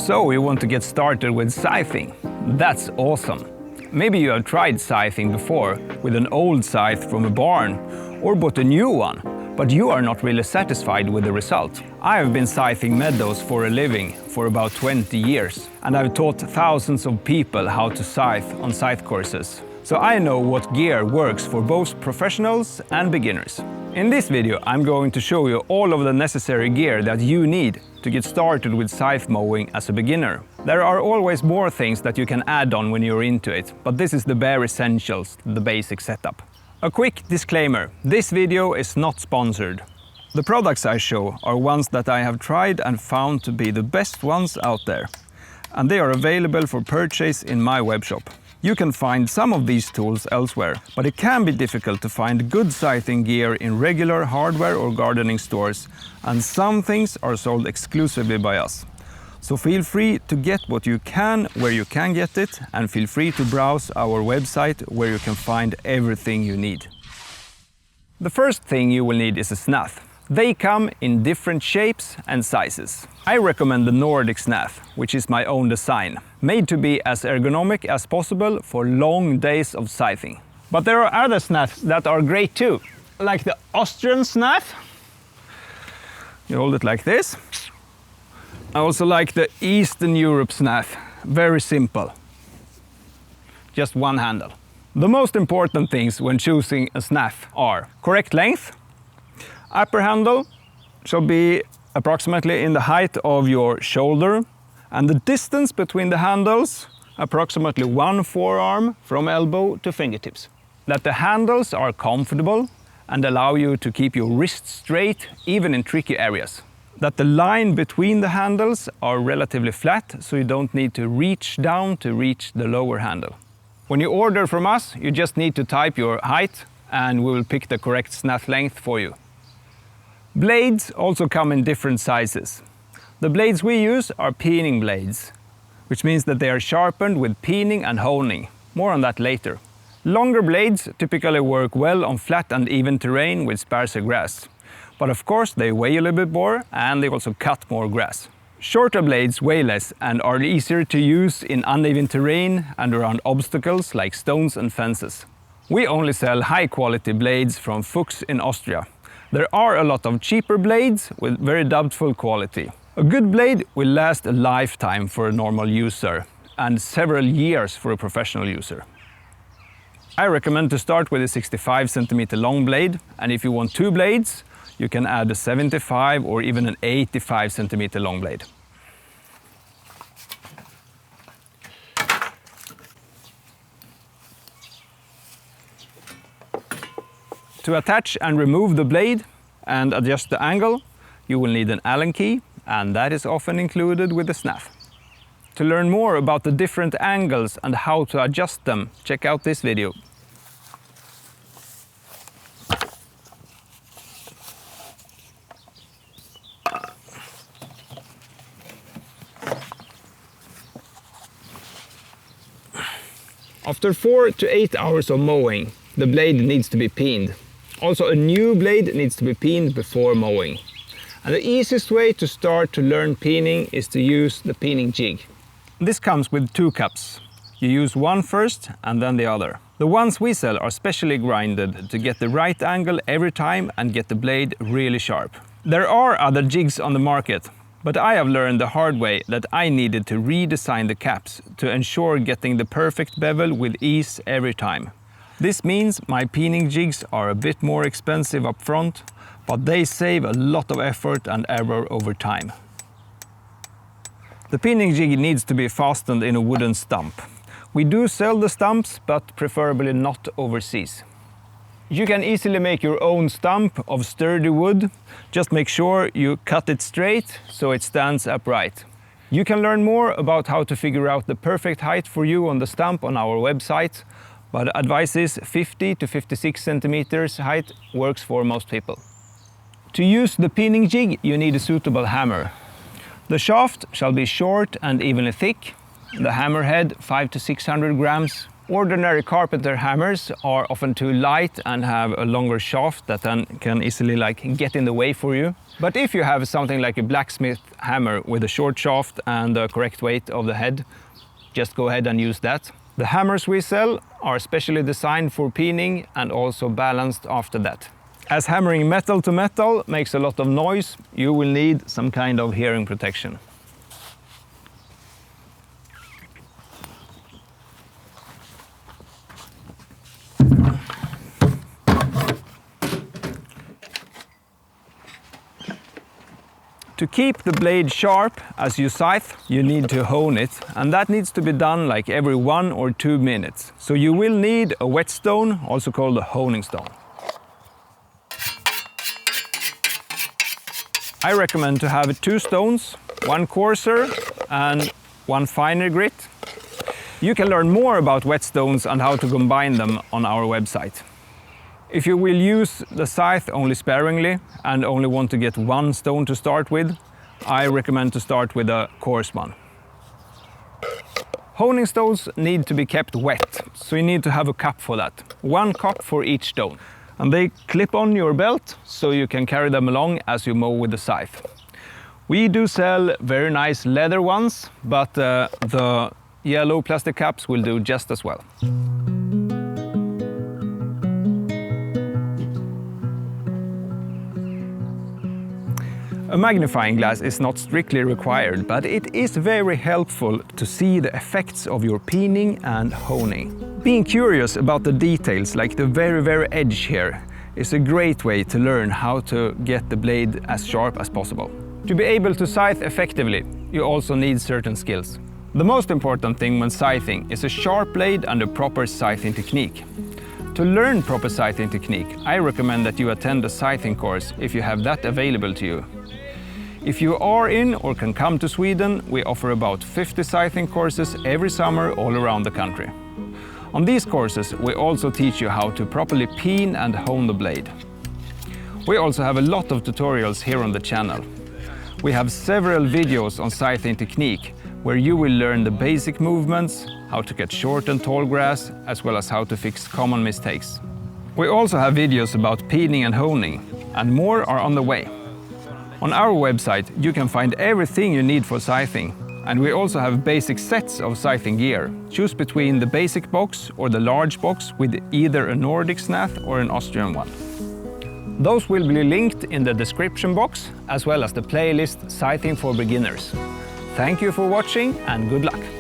So you want to get started with scything? That's awesome! Maybe you have tried scything before with an old scythe from a barn or bought a new one, but you are not really satisfied with the result. I have been scything meadows for a living for about 20 years, and I've taught thousands of people how to scythe on scythe courses. So I know what gear works for both professionals and beginners. In this video I'm going to show you all of the necessary gear that you need to get started with scythe mowing as a beginner. There are always more things that you can add on when you're into it, but this is the bare essentials, the basic setup. A quick disclaimer, this video is not sponsored. The products I show are ones that I have tried and found to be the best ones out there, and they are available for purchase in my webshop. You can find some of these tools elsewhere, but it can be difficult to find good scything gear in regular hardware or gardening stores, and some things are sold exclusively by us. So feel free to get what you can where you can get it, and feel free to browse our website where you can find everything you need. The first thing you will need is a snath. They come in different shapes and sizes. I recommend the NORDIC Snath, which is my own design, made to be as ergonomic as possible for long days of scything. But there are other snaths that are great too, like the Austrian Snath. You hold it like this. I also like the Eastern Europe Snath, very simple. Just one handle. The most important things when choosing a snath are correct length. Upper handle shall be approximately in the height of your shoulder, and the distance between the handles approximately 1 forearm from elbow to fingertips. That the handles are comfortable and allow you to keep your wrist straight even in tricky areas. That the line between the handles are relatively flat, so you don't need to reach down to reach the lower handle. When you order from us, you just need to type your height and we will pick the correct snath length for you. Blades also come in different sizes. The blades we use are peening blades, which means that they are sharpened with peening and honing. More on that later. Longer blades typically work well on flat and even terrain with sparser grass. But of course they weigh a little bit more and they also cut more grass. Shorter blades weigh less and are easier to use in uneven terrain and around obstacles like stones and fences. We only sell high quality blades from Fuchs in Austria. There are a lot of cheaper blades with very doubtful quality. A good blade will last a lifetime for a normal user and several years for a professional user. I recommend to start with a 65 cm long blade, and if you want two blades, you can add a 75 or even an 85 cm long blade. To attach and remove the blade and adjust the angle, you will need an Allen key, and that is often included with the snath. To learn more about the different angles and how to adjust them, check out this video. After 4 to 8 hours of mowing, the blade needs to be peened. Also, a new blade needs to be peened before mowing. And the easiest way to start to learn peening is to use the peening jig. This comes with 2 cups. You use one first and then the other. The ones we sell are specially grinded to get the right angle every time and get the blade really sharp. There are other jigs on the market, but I have learned the hard way that I needed to redesign the caps to ensure getting the perfect bevel with ease every time. This means my peening jigs are a bit more expensive up front, but they save a lot of effort and error over time. The peening jig needs to be fastened in a wooden stump. We do sell the stumps, but preferably not overseas. You can easily make your own stump of sturdy wood. Just make sure you cut it straight so it stands upright. You can learn more about how to figure out the perfect height for you on the stump on our website. But advice is 50 to 56 centimeters height works for most people. To use the peening jig, you need a suitable hammer. The shaft shall be short and evenly thick. The hammer head 500 to 600 grams Ordinary carpenter hammers are often too light and have a longer shaft that then can easily get in the way for you. But if you have something like a blacksmith hammer with a short shaft and the correct weight of the head, just go ahead and use that. The hammers we sell are specially designed for peening and also balanced after that. As hammering metal to metal makes a lot of noise, you will need some kind of hearing protection. To keep the blade sharp as you scythe, you need to hone it, and that needs to be done like every 1 or 2 minutes. So you will need a whetstone, also called a honing stone. I recommend to have 2 stones, 1 coarser and 1 finer grit. You can learn more about whetstones and how to combine them on our website. If you will use the scythe only sparingly and only want to get 1 stone to start with, I recommend to start with a coarse one. Honing stones need to be kept wet, so you need to have a cup for that. 1 cup for each stone. And they clip on your belt, so you can carry them along as you mow with the scythe. We do sell very nice leather ones, but the yellow plastic caps will do just as well. A magnifying glass is not strictly required, but it is very helpful to see the effects of your peening and honing. Being curious about the details, like the very edge here, is a great way to learn how to get the blade as sharp as possible. To be able to scythe effectively, you also need certain skills. The most important thing when scything is a sharp blade and a proper scything technique. To learn proper scything technique, I recommend that you attend a scything course if you have that available to you. If you are in or can come to Sweden, we offer about 50 scything courses every summer all around the country. On these courses, we also teach you how to properly peen and hone the blade. We also have a lot of tutorials here on the channel. We have several videos on scything technique, where you will learn the basic movements, how to cut short and tall grass, as well as how to fix common mistakes. We also have videos about peening and honing, and more are on the way. On our website, you can find everything you need for scything, and we also have basic sets of scything gear. Choose between the basic box or the large box with either a Nordic Snath or an Austrian one. Those will be linked in the description box, as well as the playlist Scything for Beginners. Thank you for watching and good luck!